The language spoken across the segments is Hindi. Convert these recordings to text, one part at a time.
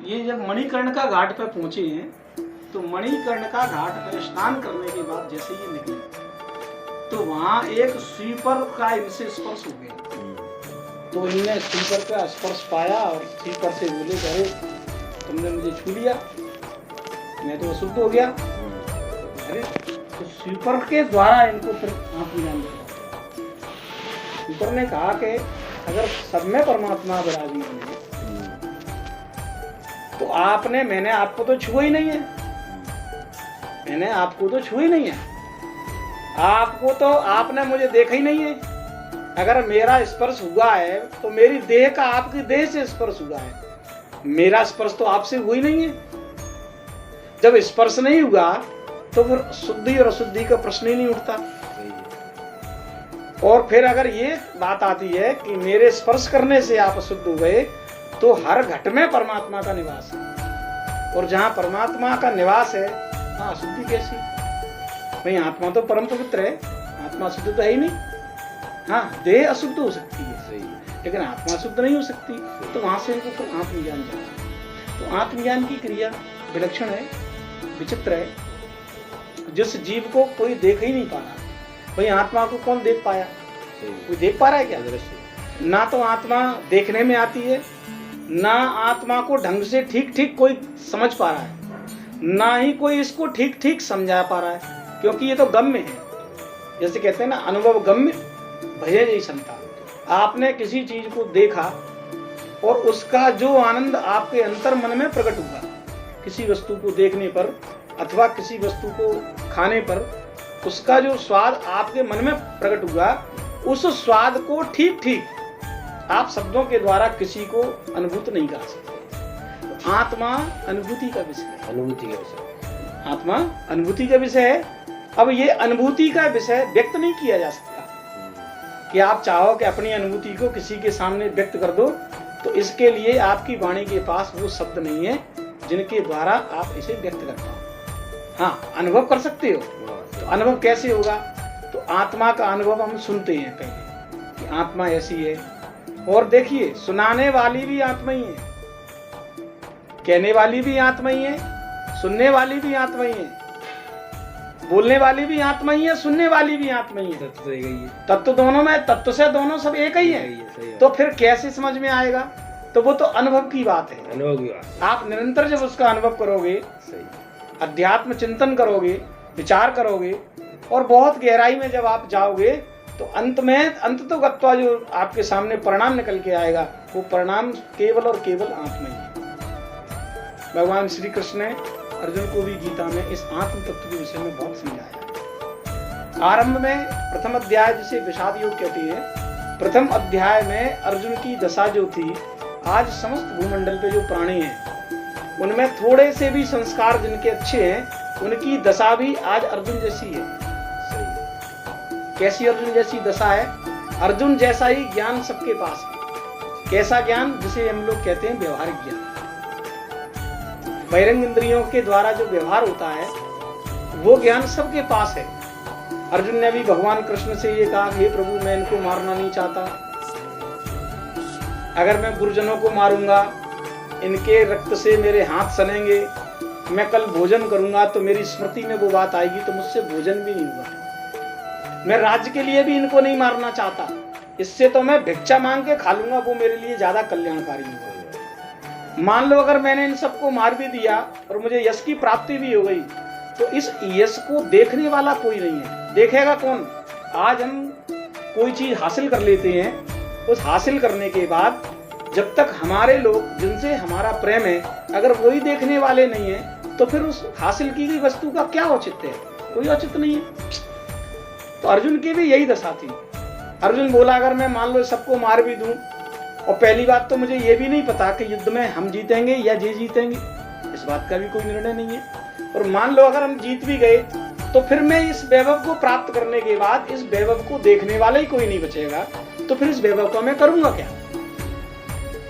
ये जब मणिकर्ण का घाट पे पहुंचे हैं तो मणिकर्ण का घाट पर स्नान करने के बाद जैसे ये निकले तो वहां एक स्वीपर का इनसे स्पर्श हो गया। तो इनने स्वीपर का स्पर्श पाया और स्वीपर से बोले अरे तुमने मुझे छू लिया, मैं तो अशुद्ध हो गया। अरे तो स्वीपर के द्वारा इनको फिर आत्मज्ञान दिया। स्वीपर ने कहा कि अगर सब में परमात्मा विराजमान है तो मैंने आपको तो छुआ ही नहीं है, मैंने आपको तो छुआ ही नहीं है, आपने मुझे देखा ही नहीं है। अगर मेरा स्पर्श हुआ है तो मेरी देह का आपकी देह से स्पर्श हुआ है, मेरा स्पर्श तो आपसे हुआ ही नहीं है। जब स्पर्श नहीं हुआ तो फिर शुद्धि और अशुद्धि का प्रश्न ही नहीं उठता। और फिर अगर ये बात आती है कि मेरे स्पर्श करने से आप अशुद्ध हो गए तो हर घट में परमात्मा का निवास है, और जहां परमात्मा का निवास है वहां अशुद्धि कैसी? भाई आत्मा तो परम पवित्र है, आत्मा शुद्ध तो है ही नहीं। हाँ, देह अशुद्ध हो सकती है सही, लेकिन आत्मा शुद्ध नहीं हो सकती। तो वहां से इनको फिर आत्मज्ञान जाता। तो आत्मज्ञान की क्रिया विलक्षण है, विचित्र है। जिस जीव को कोई देख ही नहीं पा रहा, भाई आत्मा को कौन देख पाया? कोई देख पा रहा है क्या? ना तो आत्मा देखने में आती है, ना आत्मा को ढंग से ठीक ठीक कोई समझ पा रहा है, ना ही कोई इसको ठीक ठीक समझा पा रहा है, क्योंकि ये तो गम्य है। जैसे कहते हैं ना, अनुभव गम्य भय नहीं संता। आपने किसी चीज को देखा और उसका जो आनंद आपके अंतर मन में प्रकट हुआ, किसी वस्तु को देखने पर अथवा किसी वस्तु को खाने पर उसका जो स्वाद आपके मन में प्रकट हुआ, उस स्वाद को ठीक ठीक आप शब्दों के द्वारा किसी को अनुभूत नहीं कर सकते। तो आत्मा अनुभूति का विषय है, अनुभूति का विषय, आत्मा अनुभूति का विषय है। अब ये अनुभूति का विषय व्यक्त नहीं किया जा सकता कि आप चाहो कि अपनी अनुभूति को किसी के सामने व्यक्त कर दो, तो इसके लिए आपकी वाणी के पास वो शब्द नहीं है जिनके द्वारा आप इसे व्यक्त कर पाओ। हाँ, अनुभव कर सकते हो। तो अनुभव कैसे होगा? तो आत्मा का अनुभव हम सुनते हैं पहले कि आत्मा ऐसी है, और देखिए सुनाने वाली भी आत्मा ही है, कहने वाली भी आत्मा ही है, सुनने वाली भी आत्मा ही है, बोलने वाली भी आत्मा ही है, सुनने वाली भी आत्मा ही है। तत्व तो एक ही है। तत्व दोनों में, तत्व से दोनों सब एक ही है। तो फिर कैसे समझ में आएगा? तो वो तो अनुभव की बात है, अनुभव की बात। आप निरंतर जब उसका अनुभव करोगे, सही, अध्यात्म चिंतन करोगे, विचार करोगे, और बहुत गहराई में जब आप जाओगे तो अंत तो गत्वा जो आपके सामने परिणाम निकल के आएगा, वो परिणाम केवल और केवल आत्मा ही है। भगवान श्री कृष्ण ने अर्जुन को भी गीता में इस आत्म तत्व के विषय में बहुत समझाया। आरंभ में प्रथम अध्याय जिसे विषाद योग कहते हैं, प्रथम अध्याय में अर्जुन की दशा जो थी, आज समस्त भूमंडल पे जो प्राणी हैं उनमें थोड़े से भी संस्कार जिनके अच्छे हैं, उनकी दशा भी आज अर्जुन जैसी है। कैसी अर्जुन जैसी दशा है? अर्जुन जैसा ही ज्ञान सबके पास है। कैसा ज्ञान? जिसे हम लोग कहते हैं व्यवहारिक ज्ञान। बहिरंग इंद्रियों के द्वारा जो व्यवहार होता है वो ज्ञान सबके पास है। अर्जुन ने भी भगवान कृष्ण से ये कहा, हे प्रभु मैं इनको मारना नहीं चाहता, अगर मैं गुरुजनों को मारूंगा इनके रक्त से मेरे हाथ सनेंगे, मैं कल भोजन करूंगा तो मेरी स्मृति में वो बात आएगी तो मुझसे भोजन भी नहीं होगा। मैं राज्य के लिए भी इनको नहीं मारना चाहता, इससे तो मैं भिक्षा मांग के खा लूंगा, वो मेरे लिए ज्यादा कल्याणकारी होगा। मान लो अगर मैंने इन सबको मार भी दिया और मुझे यश की प्राप्ति भी हो गई, तो इस यश को देखने वाला कोई नहीं है। देखेगा कौन? आज हम कोई चीज हासिल कर लेते हैं, उस हासिल करने के बाद जब तक हमारे लोग जिनसे हमारा प्रेम है अगर वही देखने वाले नहीं है, तो फिर उस हासिल की गई वस्तु का क्या औचित्य है? कोई औचित्य नहीं है। तो अर्जुन की भी यही दशा थी। अर्जुन बोला, अगर मैं मान लो सबको मार भी दूं, और पहली बात तो मुझे ये भी नहीं पता कि युद्ध में हम जीतेंगे या ये जीतेंगे, इस बात का भी कोई निर्णय नहीं है। और मान लो अगर हम जीत भी गए तो फिर मैं इस वैभव को प्राप्त करने के बाद इस वैभव को देखने वाला ही कोई नहीं बचेगा, तो फिर इस वैभव को मैं करूंगा क्या?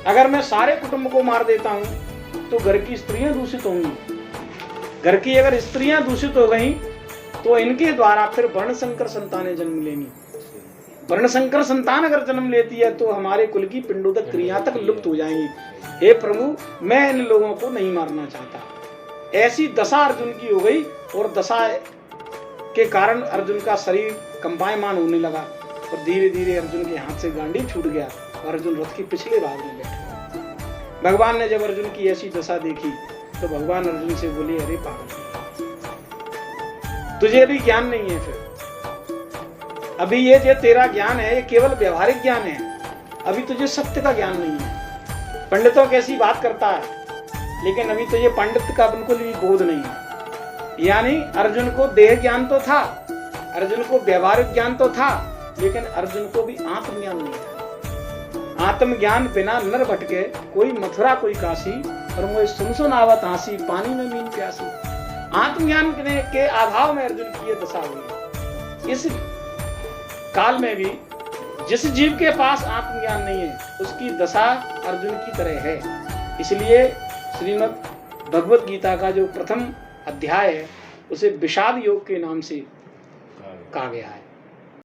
अगर मैं सारे कुटुंब को मार देता हूं तो घर की स्त्रियां दूषित होंगी, घर की अगर स्त्रियां दूषित हो गई तो इनके द्वारा फिर वर्ण संकर संतानें जन्म लेंगी। वर्णशंकर संतान अगर जन्म लेती है तो हमारे कुल की पिंडोदक क्रिया तक लुप्त हो जाएंगी। हे प्रभु, मैं इन लोगों को नहीं मारना चाहता। ऐसी दशा अर्जुन की हो गई और दशा के कारण अर्जुन का शरीर कंपायमान होने लगा और धीरे धीरे अर्जुन के हाथ से गांडी छूट गया और अर्जुन रथ के पिछले भाग में बैठ गया। भगवान ने जब अर्जुन की ऐसी दशा देखी तो भगवान अर्जुन से बोले, अरे पागल, तुझे भी ज्ञान नहीं है। फिर अभी ये जो तेरा ज्ञान है ये केवल व्यवहारिक ज्ञान है, अभी तुझे सत्य का ज्ञान नहीं है। पंडितों कैसी बात करता है, लेकिन अभी तो ये पंडित का बिल्कुल भी बोध नहीं है। यानी अर्जुन को देह ज्ञान तो था, अर्जुन को व्यवहारिक ज्ञान तो था, लेकिन अर्जुन को भी आत्मज्ञान नहीं था। आत्मज्ञान बिना नर भटके, कोई मथुरा कोई काशी, और मोए सुन आवत हांसी, पानी में मीन प्यासी। आत्मज्ञान के अभाव में अर्जुन की ये दशा हुई। इस काल में भी जिस जीव के पास आत्मज्ञान नहीं है उसकी दशा अर्जुन की तरह है। इसलिए श्रीमद् भगवत गीता का जो प्रथम अध्याय है उसे विषाद योग के नाम से कहा गया है।